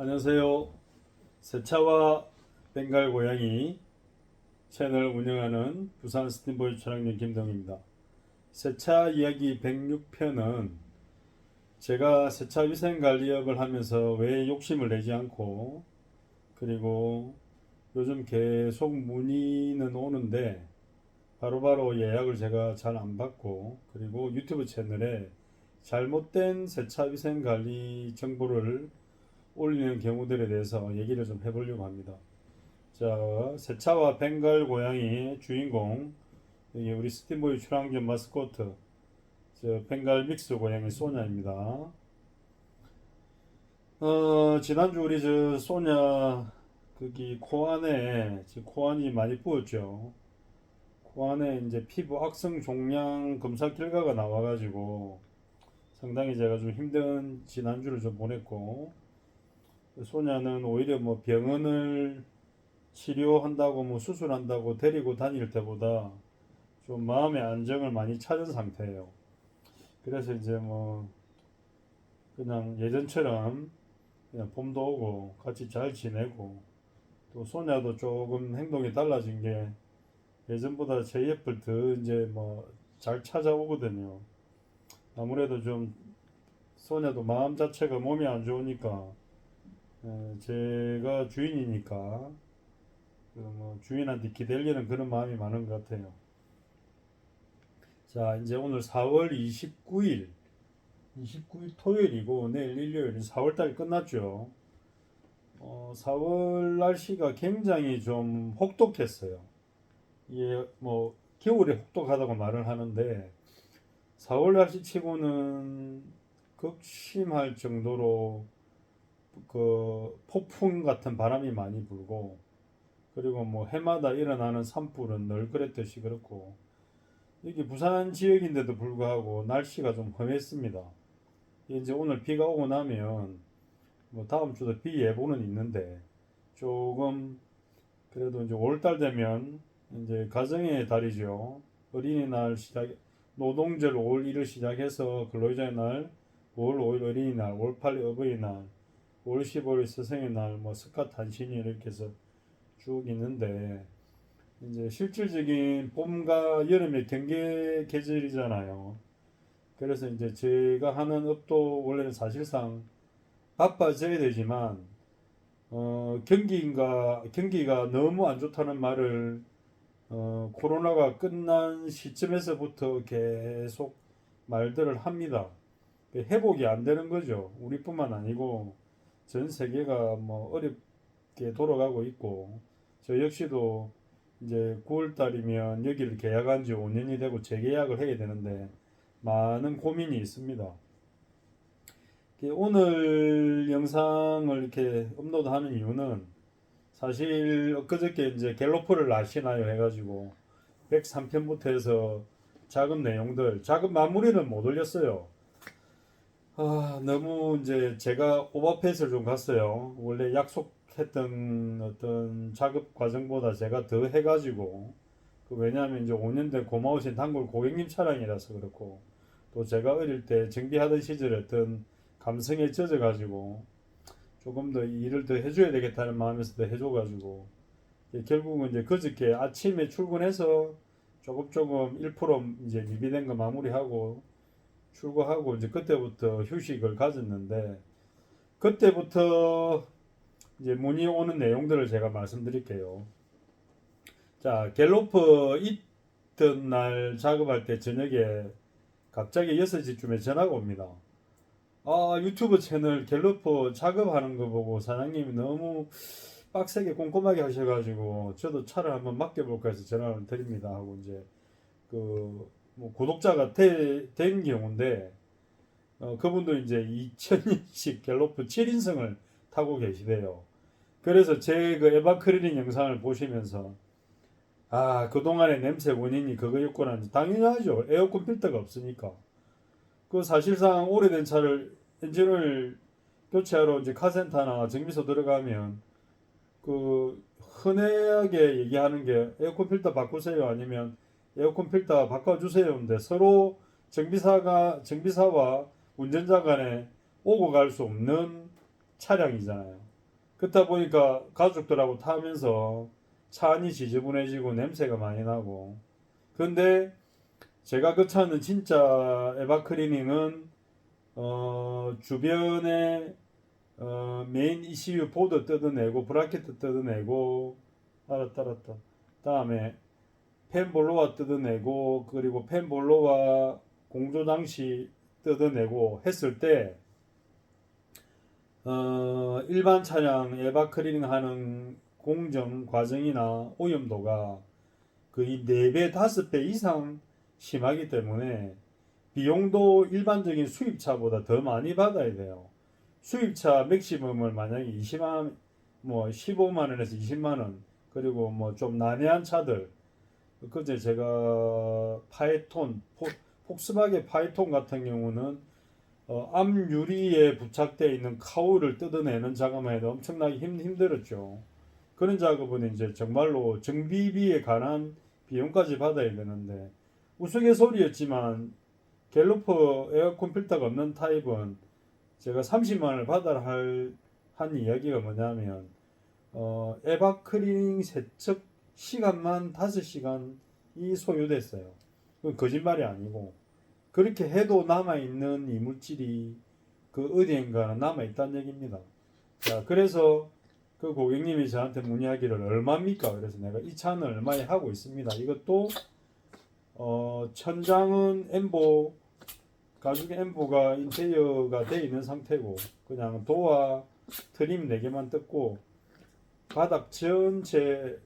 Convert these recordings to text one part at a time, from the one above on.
안녕하세요. 세차와 벵갈 고양이 채널 운영하는 부산 스팀보이 촬영용 김동입니다. 세차 이야기 106편은 제가 세차 위생 관리업을 하면서 왜 욕심을 내지 않고, 그리고 요즘 계속 문의는 오는데 바로바로 예약을 제가 잘 안 받고, 그리고 유튜브 채널에 잘못된 세차 위생 관리 정보를 올리는 경우들에 대해서 얘기를 좀 해보려고 합니다. 자, 세차와 벵갈 고양이의 주인공, 여기 우리 스팀보이 출항견 마스코트, 벵갈 믹스 고양이 소냐입니다. 지난주 우리 소냐 거기 코 안에 코 안이 많이 부었죠. 코 안에 이제 피부 악성 종양 검사 결과가 나와가지고 상당히 제가 좀 힘든 지난주를 좀 보냈고, 소냐는 오히려 뭐 병원을 치료한다고 뭐 수술한다고 데리고 다닐 때보다 좀 마음의 안정을 많이 찾은 상태예요. 그래서 이제 뭐 그냥 예전처럼 그냥 봄도 오고 같이 잘 지내고, 또 소냐도 조금 행동이 달라진 게 예전보다 제 옆을 더 이제 뭐 잘 찾아오거든요. 아무래도 좀 소냐도 마음 자체가 몸이 안 좋으니까, 제가 주인이니까 그뭐 주인한테 기대려는 그런 마음이 많은 것 같아요. 자, 이제 오늘 4월 29일 토요일이고 내일 일요일 4월달이 끝났죠. 4월 날씨가 굉장히 좀 혹독했어요. 이게 뭐 겨울에 혹독하다고 말을 하는데 4월 날씨 치고는 극심할 정도로 그 폭풍 같은 바람이 많이 불고, 그리고 뭐 해마다 일어나는 산불은 늘 그랬듯이 그렇고, 여기 부산 지역인데도 불구하고 날씨가 좀 험했습니다. 이제 오늘 비가 오고 나면 뭐 다음 주도 비 예보는 있는데, 조금 그래도 이제 5월달 되면 이제 가정의 달이죠. 어린이날 시작, 노동절 5월 1일 시작해서 근로자의 날 5월 5일 어린이날, 5월 8일 어버이날, 5월 15일 스승의 날, 뭐 스카 탄신일 이렇게 해서 쭉 있는데, 이제 실질적인 봄과 여름의 경계 계절이잖아요. 그래서 이제 제가 하는 업도 원래는 사실상 바빠져야 되지만, 경기가 너무 안 좋다는 말을 코로나가 끝난 시점에서부터 계속 말들을 합니다. 회복이 안 되는 거죠. 우리뿐만 아니고 전 세계가 뭐 어렵게 돌아가고 있고, 저 역시도 이제 9월 달이면 여기를 계약한 지 5년이 되고 재계약을 해야 되는데 많은 고민이 있습니다. 오늘 영상을 이렇게 업로드하는 이유는, 사실 엊그저께 이제 갤로퍼를 아시나요 해가지고 103편부터 해서 작업 내용들, 작업 마무리는 못 올렸어요. 너무 이제 제가 오버페이스를 좀 갔어요. 원래 약속했던 어떤 작업 과정보다 제가 더 해가지고, 왜냐하면 이제 5년 된 고마우신 단골 고객님 차량이라서 그렇고, 또 제가 어릴 때 정비하던 시절에 어떤 감성에 젖어가지고 조금 더 일을 더 해줘야 되겠다는 마음에서 더 해줘가지고, 결국은 이제 그저께 아침에 출근해서 조금 1% 이제 미비된 거 마무리하고 출고하고, 이제 그때부터 휴식을 가졌는데, 그때부터 이제 문의 오는 내용들을 제가 말씀드릴게요. 자, 갤로퍼 있던 날 작업할 때 저녁에 갑자기 6시쯤에 전화가 옵니다. 유튜브 채널 갤로퍼 작업하는 거 보고 사장님이 너무 빡세게 꼼꼼하게 하셔가지고 저도 차를 한번 맡겨볼까 해서 전화를 드립니다 하고, 이제 뭐 구독자가 된 경우인데, 그분도 이제 2000인씩 갤로프 7인승을 타고 계시대요. 그래서 제 그 에바 크리링 영상을 보시면서, 그동안의 냄새 원인이 그거였구나. 당연하죠. 에어컨 필터가 없으니까. 사실상 오래된 차를 엔진을 교체하러 이제 카센터나 정비소 들어가면 흔하게 얘기하는 게 에어컨 필터 바꾸세요, 아니면 에어컨 필터 바꿔주세요인데, 서로 정비사와 운전자 간에 오고 갈 수 없는 차량이잖아요. 그렇다 보니까 가족들하고 타면서 차 안이 지저분해지고 냄새가 많이 나고. 근데 제가 그 차는 진짜 에바 클리닝은 주변에 메인 ECU 보드 뜯어내고 브라켓 뜯어내고 알았다. 다음에 펜 볼로와 뜯어내고 그리고 펜 볼로와 공조 장치 뜯어내고 했을 때 일반 차량 에바 클리닝 하는 공정 과정이나 오염도가 거의 4배, 5배 이상 심하기 때문에 비용도 일반적인 수입차보다 더 많이 받아야 돼요. 수입차 맥시멈을 만약에 20만, 뭐 15만 원에서 20만 원, 그리고 뭐 좀 난해한 차들, 그제 제가 파이톤, 폭스바겐 파이톤 같은 경우는 앞 유리에 부착되어 있는 카우를 뜯어내는 작업만 해도 엄청나게 힘들었죠. 그런 작업은 이제 정말로 정비비에 관한 비용까지 받아야 되는데 우스갯소리였지만 갤로퍼 에어컨 필터가 없는 타입은 제가 30만 원을 받아야 한 이야기가 뭐냐면 에바 클리닝 세척 시간만 5시간이 소요됐어요. 그건 거짓말이 아니고 그렇게 해도 남아있는 이물질이 그 어디인가는 남아있다는 얘기입니다. 자, 그래서 그 고객님이 저한테 문의하기를 얼마입니까? 그래서 내가 이 차는 얼마에 하고 있습니다. 이것도 천장은 엠보 가죽 엠보가 인테리어가 되어 있는 상태고 그냥 도어 트림 4개만 뜯고 바닥 전체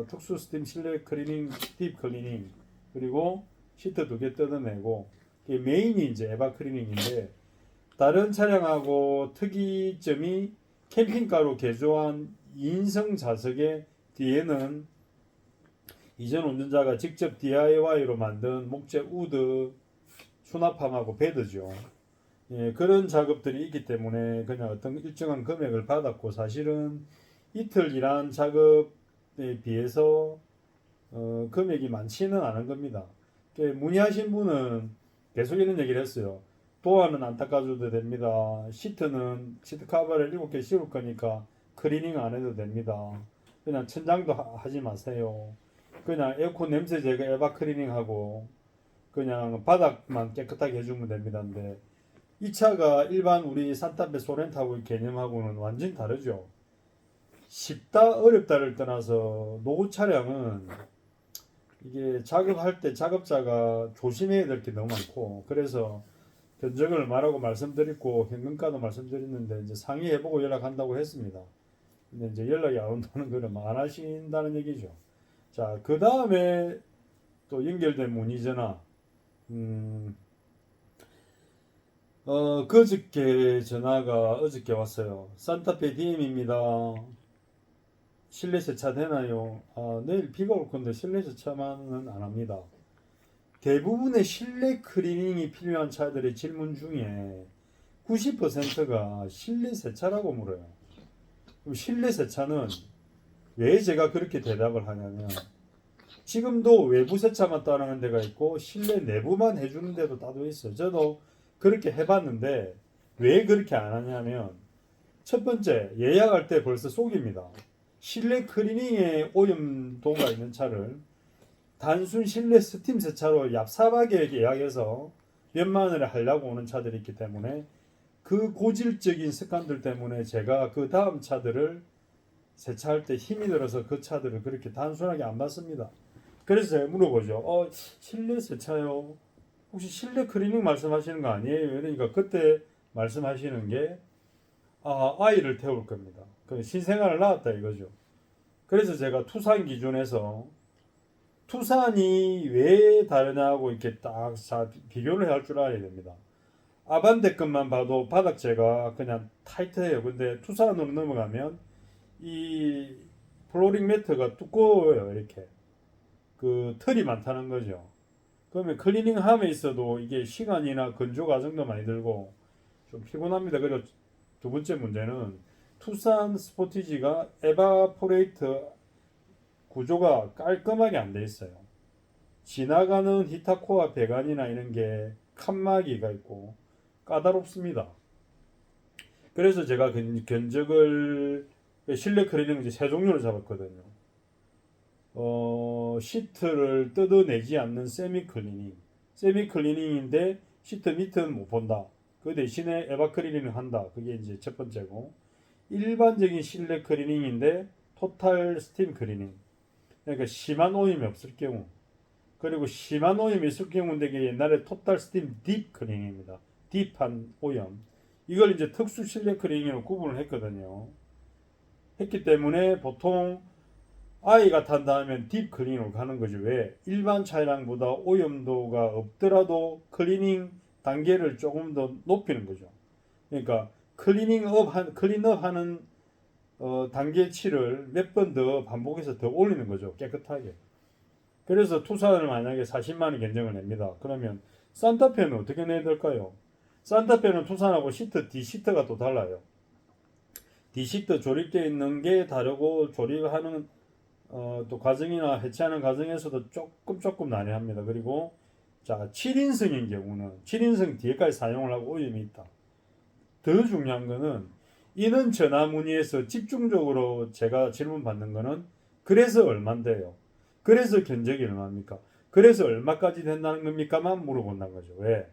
특수 스팀 실내 클리닝, 딥 클리닝 그리고 시트 2개 뜯어내고 이게 메인이 이제 에바 클리닝인데 다른 차량하고 특이점이 캠핑카로 개조한 2인승 좌석의 뒤에는 이전 운전자가 직접 DIY로 만든 목재 우드 수납함하고 베드죠. 예, 그런 작업들이 있기 때문에 그냥 어떤 일정한 금액을 받았고 사실은 이틀 일한 작업에 비해서 금액이 많지는 않은 겁니다. 문의하신 분은 계속 이런 얘기를 했어요. 도어는 안 닦아줘도 됩니다. 시트는 시트 커버를 7개 씌울 거니까 클리닝 안 해도 됩니다. 그냥 천장도 하지 마세요. 그냥 에어컨 냄새 제거 에바 클리닝 하고 그냥 바닥만 깨끗하게 해주면 됩니다. 근데 이 차가 일반 우리 산타페 소렌타고 개념하고는 완전히 다르죠. 쉽다 어렵다를 떠나서 노후 차량은 이게 작업할 때 작업자가 조심해야 될 게 너무 많고 그래서 견적을 말하고 말씀드렸고 현금가도 말씀드렸는데 이제 상의해보고 연락한다고 했습니다. 근데 이제 연락이 안 온다는 거는 안 하신다는 얘기죠. 자, 그 다음에 또 연결된 문의 전화. 그저께 전화가 어저께 왔어요. 산타페 DM입니다. 실내 세차 되나요? 내일 비가 올 건데 실내 세차만은 안 합니다. 대부분의 실내 클리닝이 필요한 차들의 질문 중에 90%가 실내 세차라고 물어요. 그럼 실내 세차는 왜 제가 그렇게 대답을 하냐면 지금도 외부 세차만 따르는 데가 있고 실내 내부만 해주는 데도 따로 있어요. 저도 그렇게 해봤는데 왜 그렇게 안 하냐면 첫 번째 예약할 때 벌써 속입니다. 실내 클리닝에 오염도가 있는 차를 단순 실내 스팀 세차로 얍삽하게 예약해서 몇만 원에 하려고 오는 차들이 있기 때문에 그 고질적인 습관들 때문에 제가 그 다음 차들을 세차할 때 힘이 들어서 그 차들을 그렇게 단순하게 안 받습니다. 그래서 제가 물어보죠. 실내 세차요? 혹시 실내 클리닝 말씀하시는 거 아니에요? 그러니까 그때 말씀하시는 게 아이를 태울 겁니다. 신생아를 낳았다 이거죠. 그래서 제가 투산 기준에서 투산이 왜 다르냐고 이렇게 딱 비교를 할 줄 알아야 됩니다. 아반떼 것만 봐도 바닥재가 그냥 타이트해요. 근데 투산으로 넘어가면 이 플로링 매트가 두꺼워요. 이렇게 그 털이 많다는 거죠. 그러면 클리닝 함에 있어도 이게 시간이나 건조 과정도 많이 들고 좀 피곤합니다. 그리고 두 번째 문제는 투싼 스포티지가 에바포레이터 구조가 깔끔하게 안 돼 있어요. 지나가는 히타코아 배관이나 이런 게 칸막이가 있고 까다롭습니다. 그래서 제가 견적을 실내 클리닝 이제 세 종류를 잡았거든요. 시트를 뜯어내지 않는 세미 클리닝. 세미 클리닝인데 시트 밑은 못 본다. 그 대신에 에바 클리닝을 한다. 그게 이제 첫 번째고. 일반적인 실내 클리닝인데 토탈 스팀 클리닝. 그러니까 심한 오염이 없을 경우. 그리고 심한 오염이 있을 경우인데 이게 옛날에 토탈 스팀 딥 클리닝입니다. 딥한 오염. 이걸 이제 특수 실내 클리닝으로 구분을 했거든요. 했기 때문에 보통 I가 탄다 하면 딥 클리닝으로 가는 거죠. 왜? 일반 차량보다 오염도가 없더라도 클리닝 단계를 조금 더 높이는 거죠. 그러니까 클린업 하는 단계치를 몇 번 더 반복해서 더 올리는 거죠. 깨끗하게. 그래서 투싼을 만약에 40만 원 견적을 냅니다. 그러면 산타페는 어떻게 내야 될까요? 산타페는 투싼하고 시트, D시트가 또 달라요. D시트 조립되어 있는 게 다르고 조립하는 또 과정이나 해체하는 과정에서도 조금 난해합니다. 그리고 자 7인승인 경우는 7인승 뒤에까지 사용을 하고 오염이 있다. 더 중요한 거는 이는 전화 문의에서 집중적으로 제가 질문 받는 거는 그래서 얼만데요? 그래서 견적이 얼마입니까? 그래서 얼마까지 된다는 겁니까만 물어본다는 거죠. 왜?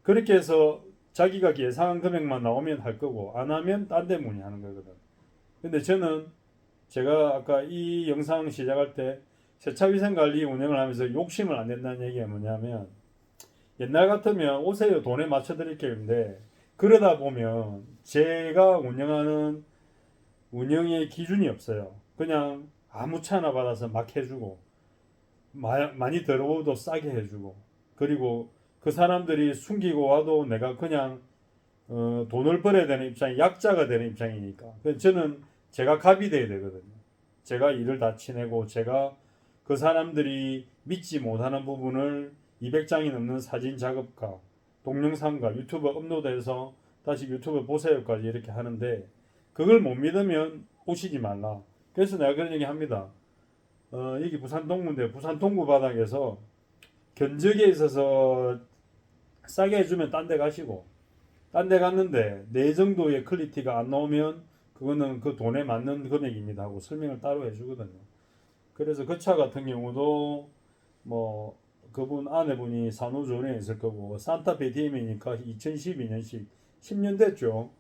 그렇게 해서 자기가 예상한 금액만 나오면 할 거고 안 하면 딴 데 문의하는 거거든. 근데 저는 제가 아까 이 영상 시작할 때 세차위생관리 운영을 하면서 욕심을 안 낸다는 얘기가 뭐냐면 옛날 같으면 오세요 돈에 맞춰 드릴게요 인데 그러다 보면 제가 운영하는 운영의 기준이 없어요. 그냥 아무 차나 받아서 막 해주고 많이 들어오도 싸게 해주고 그리고 그 사람들이 숨기고 와도 내가 그냥 돈을 벌어야 되는 입장이 약자가 되는 입장이니까 저는 제가 갑이 돼야 되거든요. 제가 일을 다 치내고 제가 그 사람들이 믿지 못하는 부분을 200장이 넘는 사진 작업과 동영상과 유튜브 업로드해서 다시 유튜브 보세요까지 이렇게 하는데 그걸 못 믿으면 오시지 말라. 그래서 내가 그런 얘기 합니다. 여기 부산 동구인데 부산 동구 바닥에서 견적에 있어서 싸게 해주면 딴 데 가시고 딴 데 갔는데 내 정도의 퀄리티가 안 나오면 그거는 그 돈에 맞는 금액입니다 하고 설명을 따로 해주거든요. 그래서 그 차 같은 경우도 뭐 그분 아내분이 산후조리에 있을 거고 산타페 DM이니까 2012년식 10년 됐죠.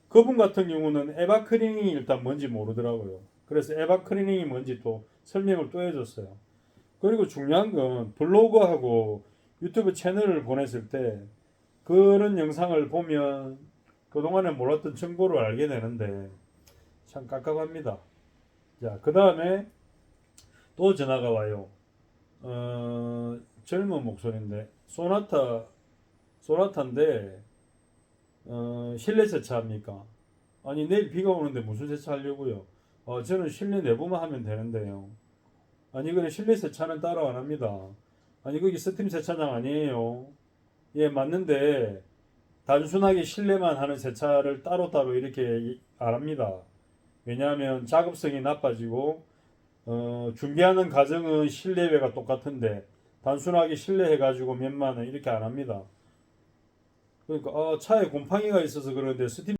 그분 같은 경우는 에바 클리닝이 일단 뭔지 모르더라고요. 그래서 에바 클리닝이 뭔지 또 설명을 또 해줬어요. 그리고 중요한 건 블로그하고 유튜브 채널을 보냈을 때 그런 영상을 보면 그동안에 몰랐던 정보를 알게 되는데 참 깝깝합니다. 자, 그 다음에 또 전화가 와요. 젊은 목소리인데 소나타인데 실내 세차합니까? 아니 내일 비가 오는데 무슨 세차하려고요? 저는 실내 내부만 하면 되는데요. 아니 그래 실내 세차는 따로 안 합니다. 아니 거기 스팀 세차장 아니에요. 예 맞는데 단순하게 실내만 하는 세차를 따로따로 이렇게 안 합니다. 왜냐하면 작업성이 나빠지고 준비하는 과정은 실내외가 똑같은데 단순하게 실내 해가지고 몇만 원 이렇게 안 합니다. 그러니까 차에 곰팡이가 있어서 그러는데 스팀